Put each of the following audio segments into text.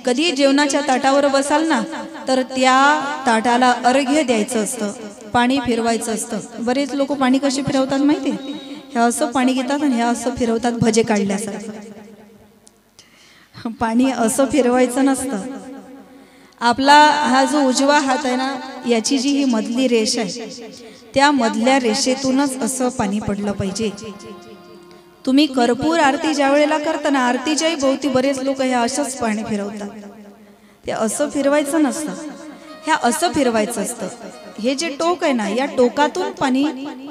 कधी जेवणाच्या ताटावर बसाल ना तर त्या ताटाला अर्घ्य द्यायचं असतं, पाणी फिरवायचं असतं. बरेच लोक पाणी कसे फिरवतात माहिती आहे? ह्या असं पाणी घेतात आणि ह्या असं फिरवतात भजे काढल्यासारखं. पाणी असं फिरवायचं नसतं. आपला हा जो उजवा हात आहे ना, याची जी ही मधली रेष आहे त्या मधल्या रेषेतूनच असं पाणी पडलं पाहिजे. तुम्ही कर्पूर आरती ज्या वेळेला करता ना, आरतीच्याही भोवती बरेच लोक ह्या असंच पाणी फिरवतात. ते असं फिरवायचं नसतं, ह्या असं फिरवायचं असतं. हे जे टोक आहे ना, या टोकातून पाणी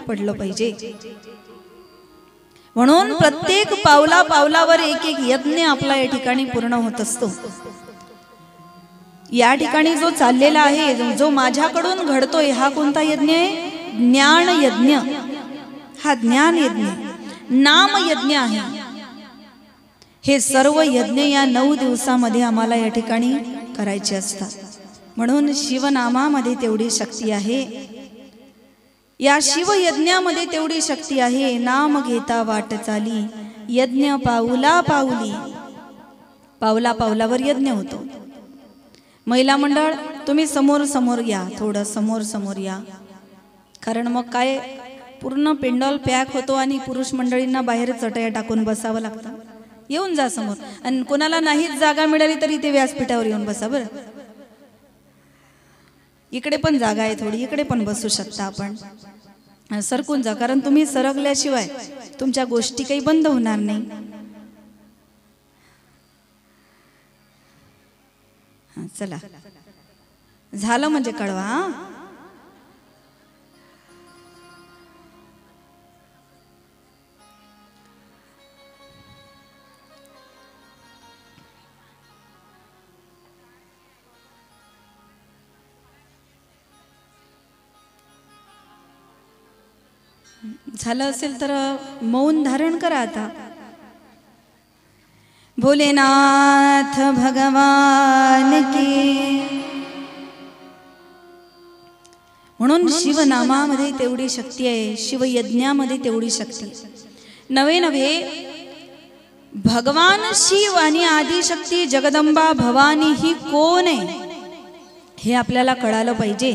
पडलं पाहिजे. म्हणून प्रत्येक पावला पावलावर एक एक यज्ञ आपला या ठिकाणी पूर्ण होत असतो. या ठिकाणी जो चाललेला आहे, जो माझ्याकडून घडतोय, हा कोणता यज्ञ आहे? ज्ञान यज्ञ. हा ज्ञान यज्ञ, नाम यज्ञ आहे. हे सर्व यज्ञ या 9 दिवसामध्ये आम्हाला या ठिकाणी करायचे असतात. म्हणून शिवनामामध्ये तेवढी शक्ती आहे, या शिवयज्ञामध्ये तेवढी शक्ती आहे. नाम घेता वाट चाली, यज्ञ पाऊला पाऊली. पावला पावलावर यज्ञ होतो. महिला मंडळ तुम्ही समोर समोर या, थोडं समोर समोर या. कारण मग काय, पूर्ण पेंडॉल पॅक होतो आणि पुरुष मंडळींना बाहेर चटया टाकून बसावं लागतं. येऊन जा समोर. आणि कोणाला नाहीच जागा मिळाली तरी ते व्यासपीठावर येऊन बसा. बरं, इकडे पण जागा आहे थोडी, इकडे पण बसू शकता आपण. सरकून जा, कारण तुम्ही सरकल्याशिवाय तुमच्या गोष्टी काही बंद होणार नाही. चला, झालं म्हणजे कळवा. झालं असेल तर मौन धारण करा आता. भोलेनाथ भगवान की. म्हणून शिवनामामध्ये तेवढी शक्ती आहे, शिवयज्ञामध्ये तेवढी शक्ती. नवे नवे भगवान शिव आणि आदिशक्ती जगदंबा भवानी ही कोण आहे हे आपल्याला कळालं पाहिजे.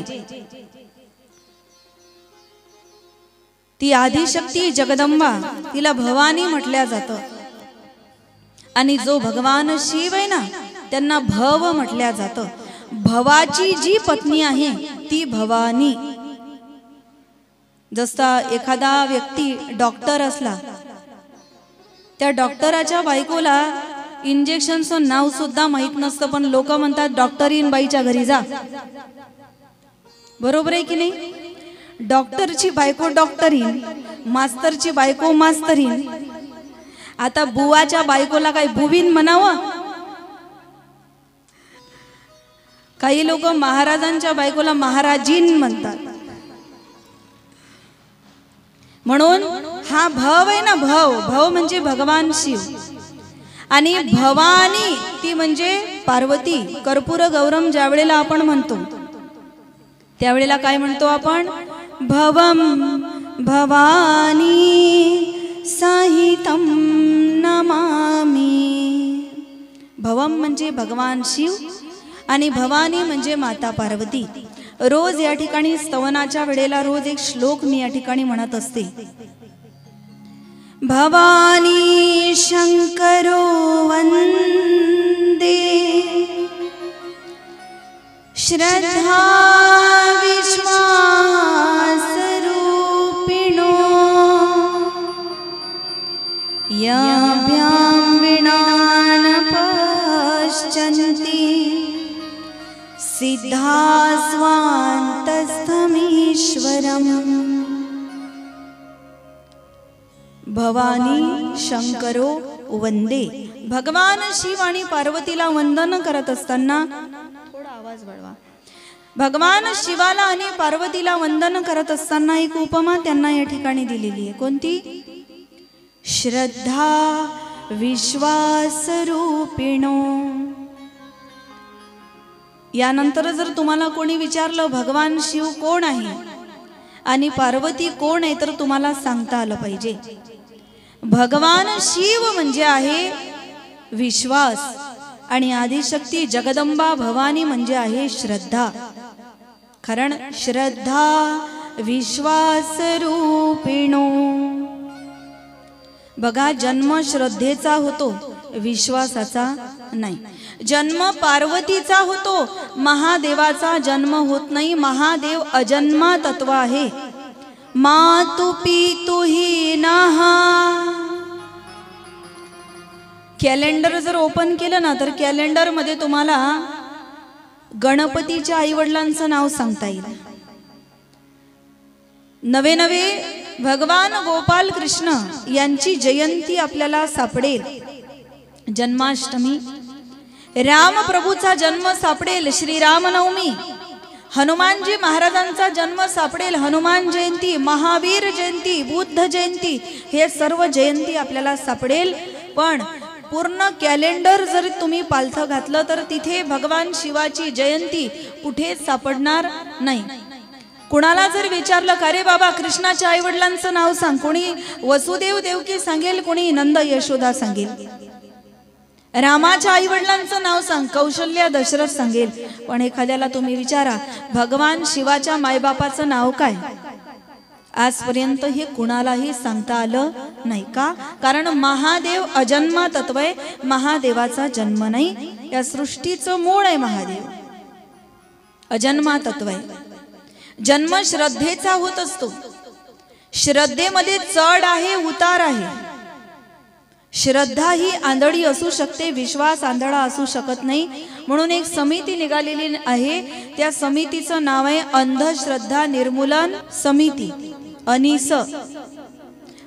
ती आदिशक्ती जगदंबा, तिला भवानी म्हटल्या जातं. आणि जो भगवान शिव आहे ना, त्यांना भव म्हटल्या जातं. भवाची जी पत्नी आहे ती भवानी. जसा एखादा व्यक्ती डॉक्टर असला, त्या डॉक्टराच्या बायकोला इंजेक्शनचं नाव सुद्धा माहित नसतं, पण लोक म्हणतात डॉक्टरीन बाईच्या घरी जा. बरोबर आहे की नाही? डॉक्टरची बायको डॉक्टरीन, मास्तरची बायको मास्तरीन. आता बुवाच्या बायकोला काय बुवीन म्हणावं? काही लोक महाराजांच्या बायकोला महाराजीन म्हणतात. म्हणून हा भव आहे ना, भव, भव म्हणजे भगवान शिव. आणि भवानी ती म्हणजे पार्वती. कर्पूर गौरम ज्या वेळेला आपण म्हणतो त्यावेळेला काय म्हणतो आपण? भवम भवानी साहितम नमामि. भवम म्हणजे भगवान शिव आणि भवानी म्हणजे माता पार्वती. रोज या ठिकाणी स्तवनाच्या वेळेला रोज एक श्लोक मी या ठिकाणी म्हणत असते. भवानी शंकरो वंदे श्रद्धा विश्वास रूपिणो याभ्यां विना न पश्यन्ति सिद्धा स्वान्तस्थमीश्वरम्. भवानी शंकरो वंदे. भगवान शिव आणि पार्वतीला वंदन करत असताना, थोडा आवाज वाढवा, भगवान शिवाला आणि पार्वतीला वंदन करत असताना एक उपमा त्यांना या ठिकाणी दिलेली आहे. कोणती? श्रद्धा विश्वास रूपिणो. यानंतर जर तुम्हाला कोणी विचारलं भगवान शिव कोण आहे आणि पार्वती कोण आहे, तर तुम्हाला सांगता आलं पाहिजे भगवान शिव म्हणजे आहे विश्वास आणि आदिशक्ती जगदंबा भवानी म्हणजे आहे श्रद्धा. कारण श्रद्धा विश्वास रूपिणो. बघा, जन्म श्रद्धेचा होतो, विश्वासाचा नाही. जन्म पार्वतीचा होतो, महादेवाचा जन्म होत नाही. महादेव अजन्मा तत्व आहे. मातु पितु हीनः. कॅलेंडर जर ओपन केलं ना तर कॅलेंडर मध्ये तुम्हाला गणपतीच्या आई वडिलांचं नाव सांगता येईल. नवे नवे भगवान गोपाल कृष्ण यांची जयंती आपल्याला सापडेल. जन्माष्टमी, राम प्रभूचा जन्म सापडेल, श्रीरामनवमी, हनुमानजी महाराजांचा जन्म सापडेल, हनुमान जयंती, महावीर जयंती, बुद्ध जयंती, हे सर्व जयंती आपल्याला सापडेल. पण पूर्ण कॅलेंडर जर तुम्ही पालथं घातलं तर तिथे भगवान शिवाची जयंती कुठेच सापडणार नाही. कुणाला जर विचारलं का रे बाबा कृष्णाच्या आई वडिलांचं नाव सांग, कोणी वसुदेव देवकी सांगेल, कोणी नंद यशोदा सांगेल. रामाच्या आई वडिलांचं नाव सांग, कौशल्य दशरथ सांगेल. पण एखाद्याला तुम्ही विचारा भगवान शिवाच्या मायबापाचं नाव काय, आजपर्यंत हे कुणालाही सांगता आलं नाही. का? कारण महादेव अजन्मा तत्व आहे, महादेवाचा जन्म नाही. या सृष्टीचं मूळ आहे महादेव, अजन्मा तत्व आहे. जन्म श्रद्धेचा होत असतो. श्रद्धेमध्ये चढ आहे, उतार आहे. श्रद्धा ही आंधळी असू शकते, विश्वास आंधळा असू शकत नाही. म्हणून एक समिती निघालेली आहे, त्या समितीचं नाव आहे अंधश्रद्धा निर्मूलन समिती, अनिस.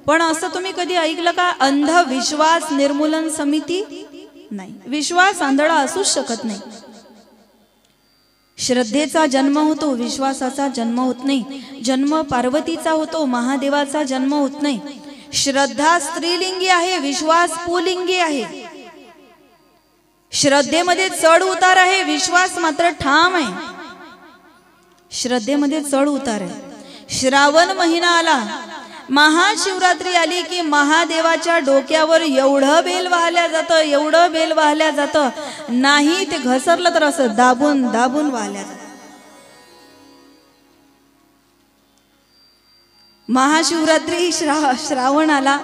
पण असं तुम्ही कधी ऐकलं का अंधविश्वास निर्मूलन समिती? नाही, विश्वास आंधळा असू शकत नाही. श्रद्धेचा जन्म होतो, विश्वासाचा जन्म होत नाही. जन्म पार्वतीचा होतो, महादेवाचा जन्म होत नाही. श्रद्धा स्त्रीलिंगी आहे, विश्वास पुलिंगी आहे. श्रद्धेमध्ये चढ उतार आहे, विश्वास मात्र ठाम आहे. श्रद्धेमध्ये चढ उतार आहे. श्रावण महिना आला, महाशिवरात्री आली की महादेवाच्या डोक्यावर एवढं बेल वाहल्या जातं, एवढं बेल वाहल्या जातं, नाही ते घसरलं तर असं दाबून दाबून वाहल्या जातं. महाशिवरात्री श्रावण आला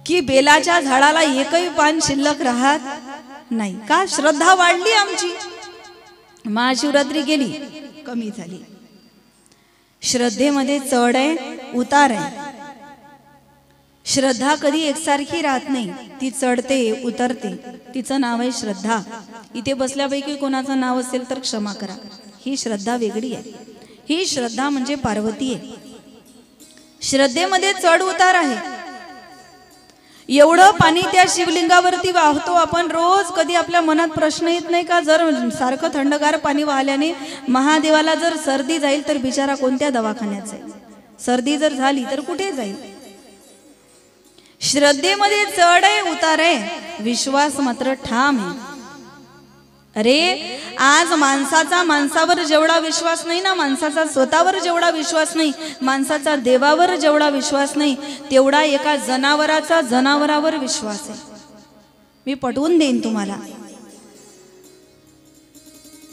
की बेलाच्या झाडाला एकही पान शिल्लक राहत नाही. का? श्रद्धा वाढली आमची. महाशिवरात्री गेली, कमी झाली. श्रद्धेमध्ये चढ आहे, उतार आहे. श्रद्धा कधी एकसारखी राहत नाही, ती चढते उतरते. तिचं नाव आहे श्रद्धा. इथे बसल्यापैकी कोणाचं नाव असेल तर क्षमा करा, ही श्रद्धा वेगळी आहे. ही श्रद्धा म्हणजे पार्वती आहे. श्रद्धेमध्ये चढ उतार आहे. एवढं पाणी त्या शिवलिंगावरती वाहतो आपण रोज. कधी आपल्या मनात प्रश्न येत नाही का, जर सारखं थंडगार पाणी वाहल्याने महादेवाला जर सर्दी जाईल तर बिचारा कोणत्या दवाखान्यात जाईल? सर्दी जर झाली तर कुठे जाईल? श्रद्धेमध्ये चढ आहे, उतार आहे, विश्वास मात्र ठाम आहे. अरे आज माणसाचा माणसावर जेवढा विश्वास नाही ना, माणसाचा स्वतःवर जेवढा विश्वास नाही, माणसाचा देवावर जेवढा विश्वास नाही, तेवढा एका जनावराचा जनावरावर विश्वास आहे. मी पटवून देईन तुम्हाला.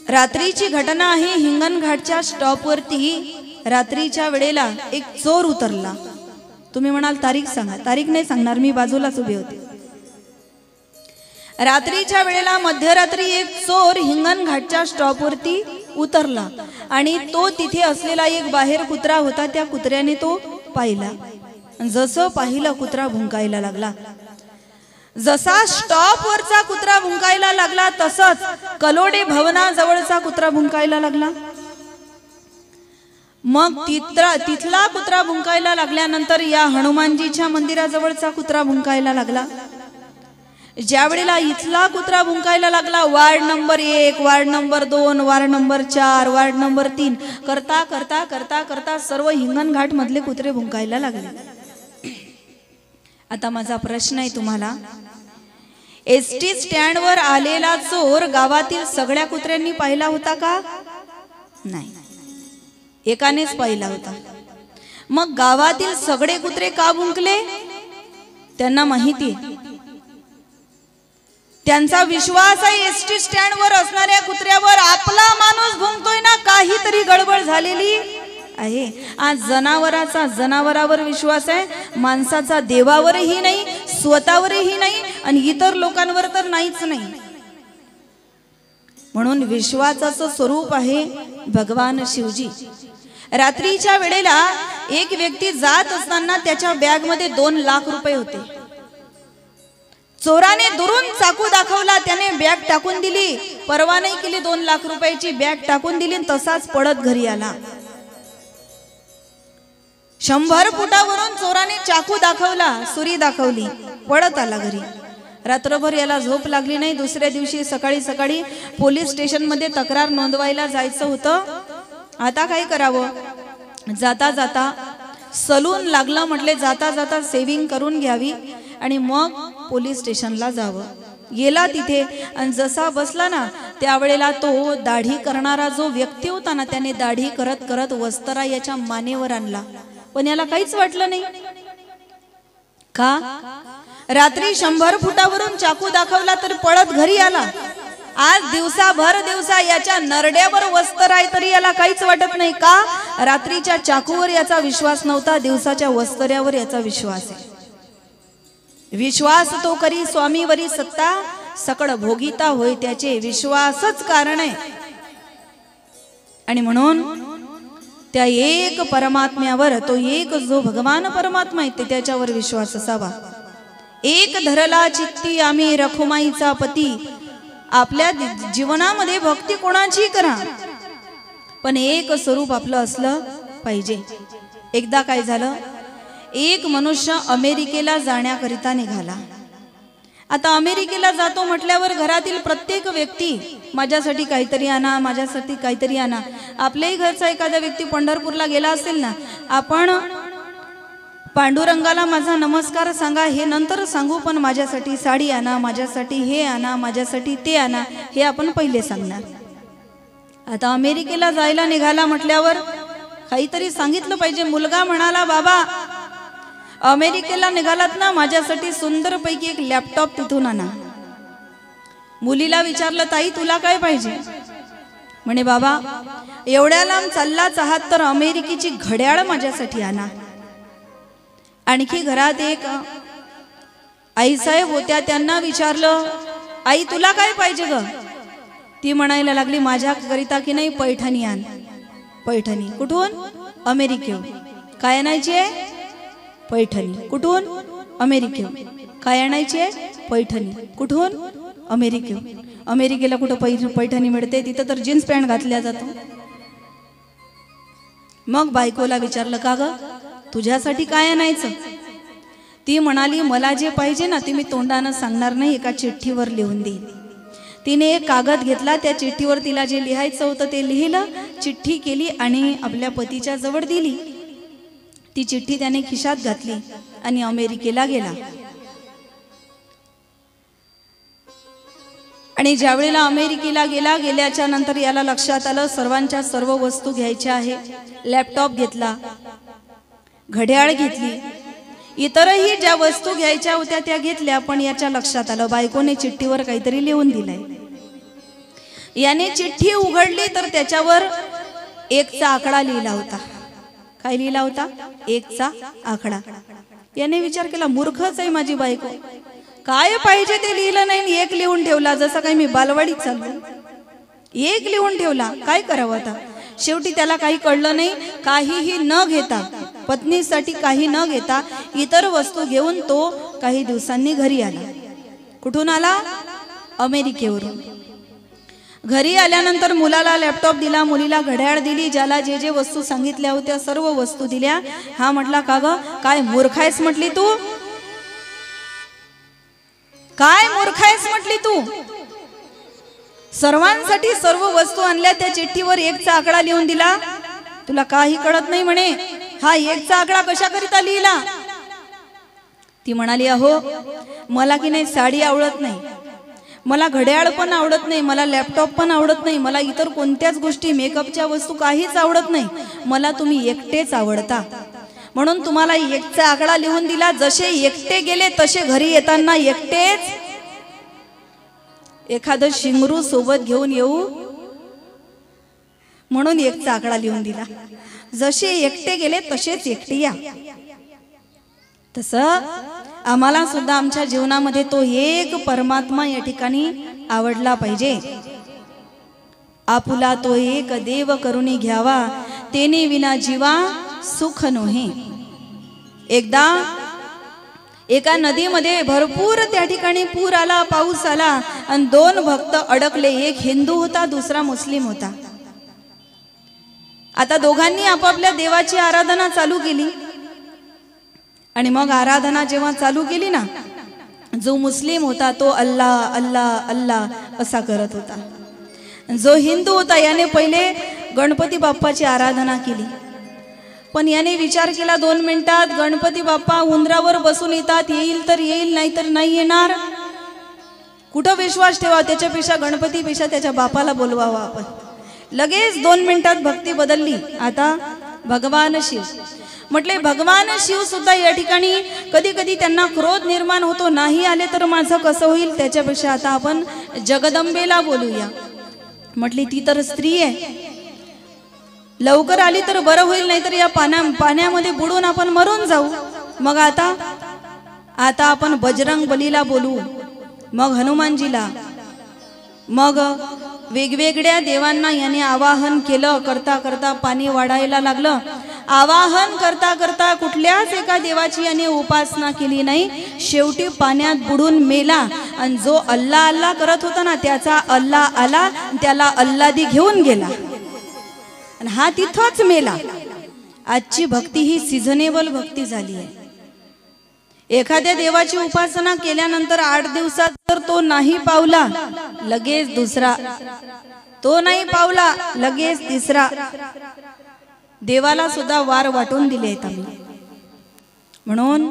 रात्रीची घटना आहे. हिंगणघाटच्या स्टॉपवरती रात्रीच्या वेळेला एक चोर उतरला. तुम्ही म्हणाल तारीख सांगा. तारीख नाही सांगणार, मी बाजूलाच उभे होते. रात्रीच्या वेळेला मध्यरात्री एक चोर हिंगणघाटच्या स्टॉपवरती उतरला आणि तो तिथे असलेला एक बाहेर कुत्रा होता. त्या कुत्र्याने तो पाहिला. जसं पाहिलं कुत्रा भुंकायला लागला. जसा स्टॉपवरचा कुत्रा भुंकायला लागला तसंच कलोडे भवनाजवळचा कुत्रा भुंकायला लागला. मग तिथला कुत्रा भुंकायला लागल्यानंतर या हनुमानजीच्या मंदिराजवळचा कुत्रा भुंकायला लागला. ज्या वेळेला इथला कुत्रा भुंकायला लागला, ward number 1, ward number 2, ward number 4, ward number 3 करता करता करता करता सर्व हिंगणघाट मधले कुत्रे भुंकायला लागले. आता माझा प्रश्न आहे तुम्हाला, एसटी स्टँडवर आलेला चोर गावातील सगळ्या कुत्र्यांनी पाहिला होता का? नाही, एकानेच पाहिला होता. मग गावातील सगळे कुत्रे का भुंकले? त्यांना माहिती आहे त्यांचा विश्वास आहे एसटी स्टँडवर असणाऱ्या कुत्र्यावर आपला माणूस भुंकतोय ना, काहीतरी गडबड झालेली आहे. आज जनावरावर विश्वास आहे, माणसाचा देवावरही नाही, स्वतःवरही नाही आणि इतर लोकांवर तर नाहीच नाही. म्हणून विश्वासाचं स्वरूप आहे भगवान शिवजी. रात्रीच्या वेळेला एक व्यक्ती जात असताना त्याच्या बॅगमध्ये 2 लाख रुपये होते. चोराने दुरून चाकू दाखवला, त्याने बॅग टाकून दिली, परवा नाही केली, 2 लाख रुपयाची बॅग टाकून दिली, तसाच पडत घरी आला. 100 फुटावरून चोराने चाकू दाखवला, सुरी दाखवली, पडत आला घरी. रात्रभर याला झोप लागली नाही. दुसऱ्या दिवशी सकाळी पोलीस स्टेशनमध्ये तक्रार नोंदवायला जायचं होतं. आता काय करावं, जाता जाता सलून लागलं, म्हटले जाता जाता सेविंग करून घ्यावी आणि मग पोलीस स्टेशनला जावं. गेला तिथे आणि जसा बसला ना, त्यावेळेला तो दाढी करणारा जो व्यक्ती होता ना, त्याने दाढी करत करत वस्त्रा याच्या मानेवर आणला, पण याला काहीच वाटलं नाही. का? रात्री 100 फुटावरून चाकू दाखवला तर पळत घरी आला. आज दिवसा याच्या नरड्यावर वस्त्र आहे तरी याला काहीच वाटत नाही. का? रात्रीच्या चाकूवर याचा विश्वास नव्हता, दिवसाच्या वस्त्र्यावर याचा विश्वास आहे. विश्वास तो करी स्वामीवरी सत्ता, सकळ भोगिता होय त्याचे. विश्वासच कारण आहे. आणि म्हणून त्या एक परमात्म्यावर, तो एक जो भगवान परमात्मा आहे, ते त्याच्यावर विश्वास असावा. एक धरला चित्ती आम्ही रखुमाईचा पती. आपल्या जीवनामध्ये भक्ती कोणाची करा, पण एक स्वरूप आपलं असलं पाहिजे. एकदा काय झालं, एक मनुष्य अमेरिकेला जाण्याकरिता निघाला. आता अमेरिकेला जातो म्हटल्यावर घरातील प्रत्येक व्यक्ती माझ्यासाठी काहीतरी आणा, माझ्यासाठी काहीतरी आणा. आपल्याही घरचा एखादा व्यक्ती पंढरपूरला गेला असेल ना, आपण पांडुरंगाला माझा नमस्कार सांगा हे नंतर सांगू, पण माझ्यासाठी साडी आणा, माझ्यासाठी हे आणा, माझ्यासाठी ते आणा, हे आपण पहिले सांगणार. आता अमेरिकेला जायला निघाला म्हटल्यावर काहीतरी सांगितलं पाहिजे. मुलगा म्हणाला, बाबा अमेरिकेला निघालात ना, माझ्यासाठी सुंदरपैकी एक लॅपटॉप तिथून आणा. मुलीला विचारलं, ताई तुला काय पाहिजे? म्हणे, बाबा एवढ्या लांब चाललाच आहात तर अमेरिकेची घड्याळ माझ्यासाठी आणा. आणखी घरात एक आईसाहेब होत्या, त्यांना विचारलं, आई तुला काय पाहिजे ग? ती म्हणायला लागली, माझ्याकरिता की नाही पैठणी आण. पैठणी कुठून? अमेरिकेहून. काय आणायची आहे? पैठणी. कुठून? अमेरिकेहून. काय आणायची आहे? पैठणी. कुठून? अमेरिकेहून. अमेरिकेला कुठं पैठणी मिळते? तिथं तर जीन्स पॅन्ट घातल्या जातो. मग बायकोला विचारलं, का ग तुझ्यासाठी काय आणायचं? ती म्हणाली, मला जे पाहिजे ना ते मी तोंडानं सांगणार नाही, एका चिठ्ठीवर लिहून देईन. तिने एक कागद घेतला, त्या चिठ्ठीवर तिला जे लिहायचं होतं ते लिहिलं, चिठ्ठी केली आणि आपल्या पतीच्या जवळ दिली. ती चिठ्ठी त्याने खिशात घातली आणि अमेरिकेला गेला. आणि ज्यावेळेला अमेरिकेला गेल्याच्या नंतर याला लक्षात आलं सर्वांच्या सर्व वस्तू घ्यायच्या आहे. लॅपटॉप घेतला, घड्याळ घेतली, इतरही ज्या वस्तू घ्यायच्या होत्या त्या घेतल्या. पण याच्या लक्षात आलं बायकोने चिठ्ठीवर काहीतरी लिहून दिलंय. याने चिठ्ठी उघडली तर त्याच्यावर 1चा आकडा लिहिला होता. काय लिहिला होता? 1चा आकडा. याने विचार केला, मूर्खच आहे माझी बायको, काय पाहिजे ते लिहिलं नाही, 1 लिहून ठेवला. जसं काही मी बालवाडीत चाललो, 1 लिहून ठेवला. काय करावं आता? शेवटी त्याला काही कळलं नाही. काहीही न घेता, पत्नीसाठी काही न घेता इतर वस्तू घेऊन तो काही दिवसांनी घरी आला. कुठून आला? अमेरिकेवरून. घरी आल्यानंतर मुलाला लॅपटॉप दिला, मुलीला घड्याळ दिली, ज्याला जे जे वस्तू सांगितल्या होत्या सर्व वस्तू दिल्या. हा म्हटला, का ग काय मूर्ख आहेस म्हटली तू? काय मूर्ख आहेस म्हटली तू? सर्वांसाठी सर्व वस्तू आणल्या, त्या चिठ्ठीवर 1चा आकडा लिहून दिला, तुला काही कळत नाही म्हणे. हा 1चा आकडा कशाकरिता लिहिला? ती म्हणाली, अहो मला की नाही साडी आवडत नाही, मला घड्याळ पण आवडत नाही, मला लॅपटॉप पण आवडत नाही, मला इतर कोणत्याच गोष्टी मेकअपच्या वस्तू काहीच आवडत नाही, मला तुम्ही एकटेच आवडता, म्हणून तुम्हाला 1चा आकडा लिहून दिला. जसे एकटे गेले तसे घरी येताना एकटेच एखादं शिंगरू सोबत घेऊन येऊ म्हणून एकचा आकडा लिहून दिला. जसे एकटे गेले तसेच एकटे या. तसं आम्हाला सुद्धा आमच्या जीवनामध्ये तो एक परमात्मा या ठिकाणी आवडला पाहिजे. आपुला तो एक देव करुणी घ्यावा, तेने विना जीवा सुख नोहे. एकदा एका नदीमध्ये भरपूर त्या ठिकाणी पूर आला, पाऊस आला आणि दोन भक्त अडकले. एक हिंदू होता, दुसरा मुस्लिम होता. आता दोघांनी आपापल्या देवाची आराधना चालू केली. आणि मग आराधना जेव्हा चालू केली ना, जो मुस्लिम होता तो अल्लाह अल्लाह अल्लाह असा करत होता. जो हिंदू होता याने पहिले गणपती बाप्पाची आराधना केली. पण याने विचार केला 2 मिनिटात गणपती बाप्पा उंदरावर बसून येतात, येईल तर येईल नाही तर नाही येणार. कुठं विश्वास ठेवा, त्याच्यापेक्षा गणपतीपेक्षा त्याच्या बापाला बोलवावा आपण. लगेच 2 मिनिटात भक्ती बदलली. आता भगवान शिव म्हटले. भगवान शिव सुद्धा या ठिकाणी कधी कधी त्यांना क्रोध निर्माण होतो, नाही आले तर माझं कसं होईल, त्याच्यापेक्षा आता आपण जगदंबेला बोलूया. म्हटली ती तर स्त्री आहे, लवकर आली तर बरं होईल, नाहीतर या पाण्यामध्ये बुडून आपण मरून जाऊ. मग आता आपण बजरंग बलीला बोलू, मग हनुमानजीला, मग वेगवेगळ्या देवांना याने आवाहन केलं. करता करता पाणी वाढायला लागलं. आवाहन करता करता कुठल्याच एका देवाची याने उपासना केली नाही. शेवटी पाण्यात बुडून मेला. आणि जो अल्लाह अल्लाह करत होता ना, त्याचा अल्लाह आला, त्याला अल्लादी घेऊन गेला आणि हा तिथंच मेला. आजची भक्ती ही सिझनेबल भक्ती झाली आहे. एखाद्या देवाची उपासना केल्यानंतर 8 दिवसात जर तो नाही पावला, लगेच दुसरा, तो नाही पावला लगेच तिसरा. देवाला सुद्धा वार वाटून दिले आहेत आम्ही. म्हणून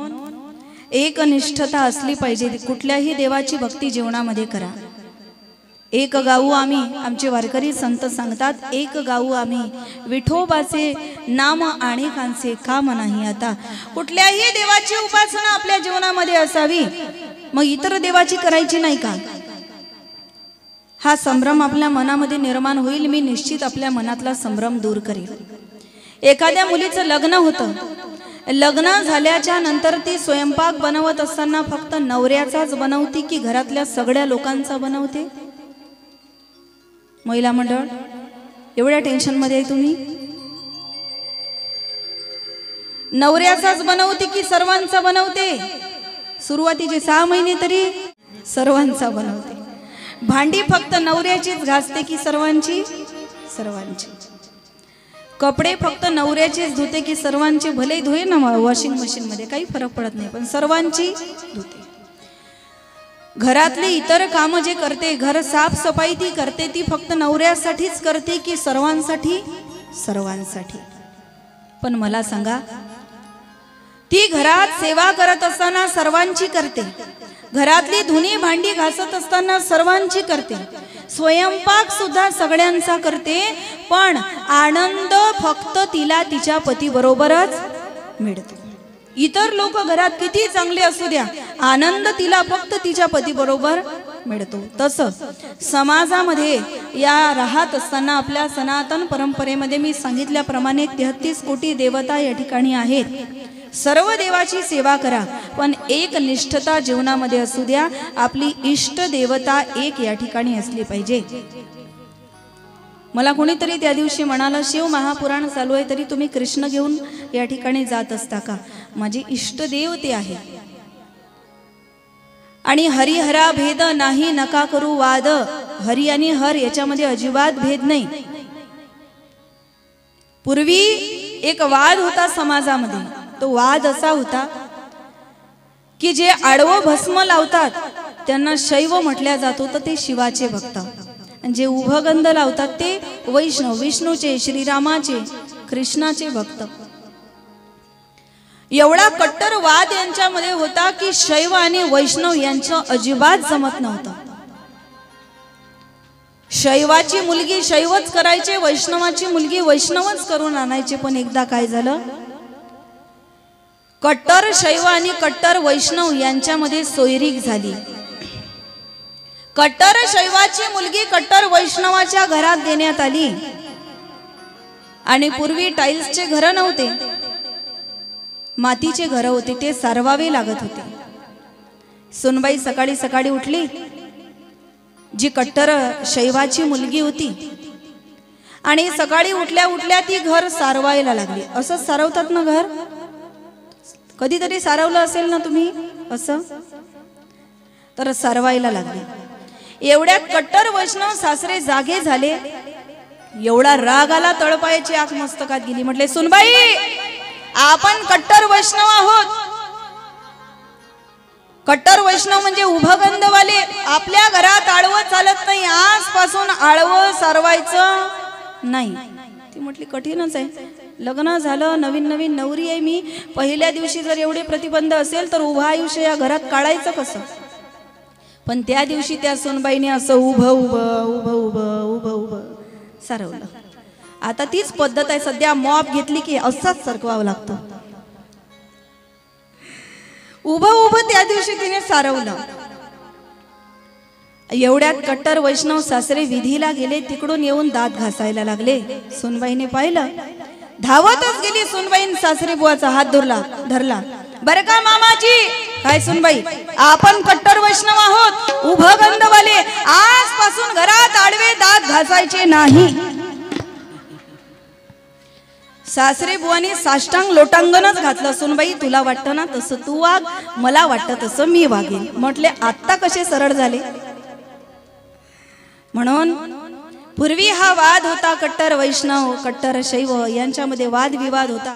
एकनिष्ठता असली पाहिजे. कुठल्याही देवाची भक्ती जीवनामध्ये करा. एक गाऊ आम्ही, आमचे वारकरी संत सांगतात, एक गाऊ आम्ही विठोबाचे नाम आणि कांचे काम नाही. आता कुठल्याही देवाची उपासना आपल्या जीवनामध्ये असावी, मग इतर देवाची करायची नाही का? हा संभ्रम आपल्या मनामध्ये निर्माण होईल. मी निश्चित आपल्या मनातला संभ्रम दूर करेल. एखाद्या मुलीचं लग्न होतं. लग्न झाल्याच्या नंतर ती स्वयंपाक बनवत असताना फक्त नवऱ्याचाच बनवते की घरातल्या सगळ्या लोकांचा बनवते? महिला मंडळ, एवढ्या टेन्शन मध्ये आहे तुम्ही? नवऱ्याचाच बनवते की सर्वांचा बनवते? सुरुवातीचे 6 महिने तरी सर्वांचा बनवते. भांडी फक्त नवऱ्याचीच घासते की सर्वांची? सर्वांची. कपडे फक्त नवऱ्याचेच धुते की सर्वांची? भले धुये ना वॉशिंग मशीन मध्ये, काही फरक पडत नाही, पण सर्वांची धुते. घरातले इतर काम जे करते, घर साफसफाई ती करते, ती फक्त नवऱ्यासाठीच करते की सर्वांसाठी? सर्वांसाठी. पण मला सांगा, ती घरात सेवा करत असताना सर्वांची करते, घरातली धुणी भांडी घासत असताना सर्वांची करते, स्वयंपाक सुद्धा सगळ्यांचा करते, पण आनंद फक्त तिला तिच्या पती बरोबरच मिळतो. इतर लोक घरात किती चांगले असू द्या, आनंद तिला फक्त तिच्या पती बरोबर मिळतो. तसं समाजामध्ये या राहत असताना आपल्या सनातन परंपरेमध्ये मी सांगितल्याप्रमाणे 33 कोटी देवता या ठिकाणी आहेत. सर्व देवाची सेवा करा, पण एक निष्ठता जीवनामध्ये असू द्या. आपली इष्ट देवता एक या ठिकाणी असली पाहिजे. मला कोणीतरी त्या दिवशी म्हणाला, शिव महापुराण चालू आहे तरी तुम्ही कृष्ण घेऊन या ठिकाणी जात असता का? माझे इष्ट देव ते आहे. आणि हरिहरा भेद नाही नका करू वाद. हरी आणि हर याच्यामध्ये अजिबात भेद नाही. पूर्वी एक वाद होता समाजामध्ये. तो वाद असा होता की जे आडवं भस्म लावतात त्यांना शैव म्हटल्या जात होतं, ते शिवाचे भक्त. आणि जे उभं गंध लावतात ते वैष्णव, विष्णूचे, श्रीरामाचे, कृष्णाचे भक्त. एवढा कट्टर वाद यांच्यामध्ये होता की शैव आणि वैष्णव यांचं अजिबात जमत नव्हतं. शैवाची मुलगी शैवच करायचे, वैष्णवाची मुलगी वैष्णवच करून आणायचे. पण एकदा काय झालं, कट्टर शैव आणि कट्टर वैष्णव यांच्यामध्ये सोयरीक झाली. कट्टर शैवाची मुलगी कट्टर वैष्णवाच्या घरात देण्यात आली आणि पूर्वी टाइल्सचे घर नव्हते, मातीचे घर होते, ते सारवावे लागत होते. सुनबाई सकाळी सकाळी उठली, जी कट्टर शैवाची मुलगी होती, आणि सकाळी उठल्या उठल्या ती घर सारवायला लागली. असं सारवतात ना घर, कधीतरी सारवलं असेल ना तुम्ही असं, तर सारवायला लागली. एवढ्यात कट्टर वैष्णव सासरे जागे झाले. एवढा राग आला, तळपायाची आग मस्तकात गेली. म्हटले, सुनबाई, आपण कट्टर वैष्णव आहोत. कट्टर वैष्णव म्हणजे उभगंधवाले. आपल्या घरात आळवं चालत नाही, आजपासून आळवं सारवायचं नाही. ती म्हटली, कठीणच आहे, लग्न झालं, नवीन नवीन नवरी आहे मी, पहिल्या दिवशी जर एवढे प्रतिबंध असेल तर उभं आयुष्य या घरात काढायचं कसं. पण त्या दिवशी त्या सुनबाईने असं उभं उभं उभं उभं उभं उभं सारवलं. आता तीच पद्धत आहे सध्या, मॉप घेतली की असाच सरकवावं लागतं. उभं उभं त्या दिवशी तिने सारवलं. एवढ्यात कट्टर वैष्णव सासरे विधीला गेले, तिकडून येऊन दात घासायला लागले. सुनबाईने पाहिलं, धावतच गेली. सुनबाईन सासरे बुवाचा हात धरला. बरं का मामाजी. काय सुनबाई, आपण कट्टर वैष्णव आहोत, उभगंधवाले, आजपासून घरात आडवे दात घासायचे नाही. सासरे बुवानी साष्टांग लोटांगणच घातलं. सुनबाई, तुला वाटतं ना तसं तू वाग, मला वाटतं तसं मी वागेन. म्हटले, आत्ता कसे सरळ झाले. म्हणून पूर्वी हा वाद होता, कट्टर वैष्णव कट्टर शैव यांच्यामध्ये वादविवाद होता.